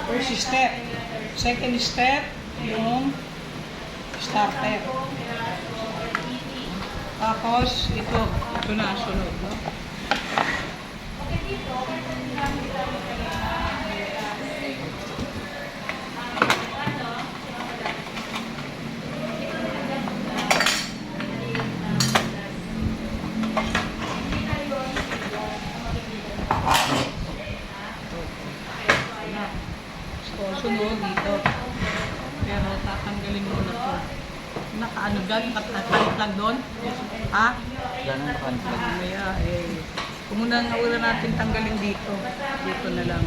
First step. Second step, yung starter. Tapos, ito na ang sunod, no? So, sunod dito. Pero tatanggalin mo na to. Nakaano dyan? Nakalit lang doon? Ha? Ganun pa kanila. Mamaya eh. Kung muna natin tanggalin dito. Dito na lang.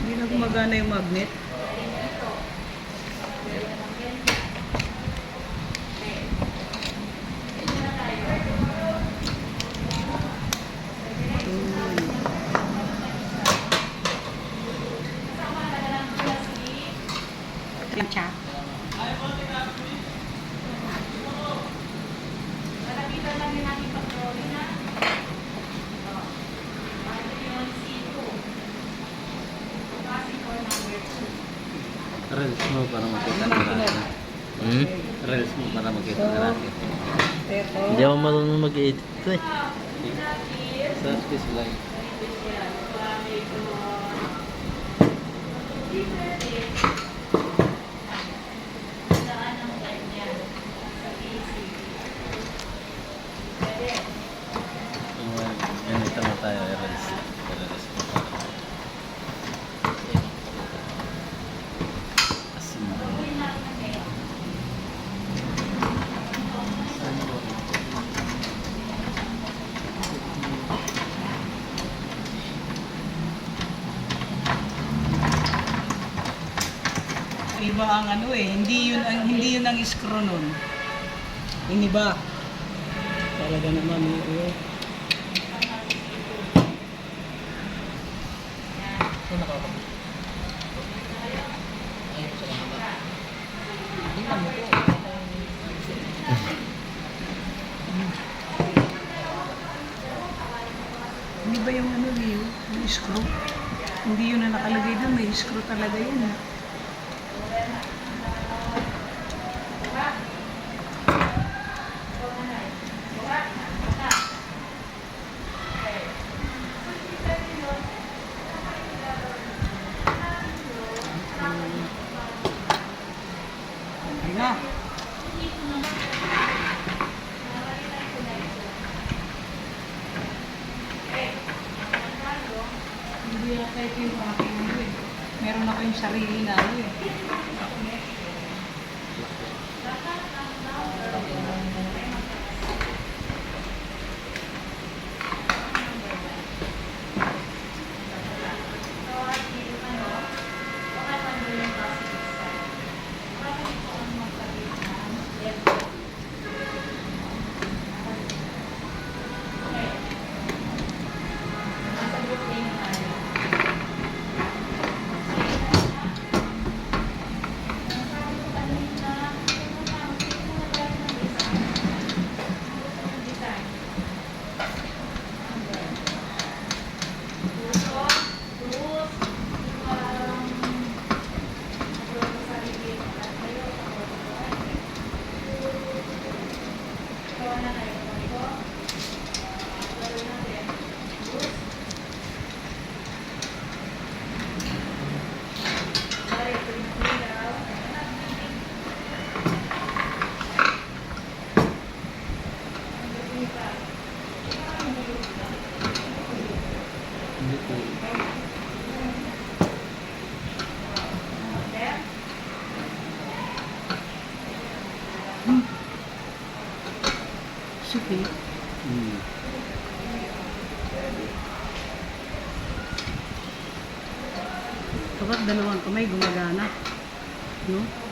Hindi na gumagana yung magnet. Yan siya. Reels mo para makita ng racket. Reels mo para makita ng racket. Ito. Hindi ako marunong mag-edit ito eh. Search this line. Ganito na tayo, Reels. Reels mo para. Asin ba? Iba ang ano eh, hindi yun ang screw nun. Yung iba. Talaga naman eh. Hindi ba yung ano eh, yung screw? Hindi yun na nakalagay doon, may screw talaga yun. Na. Hindi yata ito yung aking ano eh. Meron ako yung sarili na ano eh. Hindi po. Suki. Kapag dalawang kamay gumagana. No?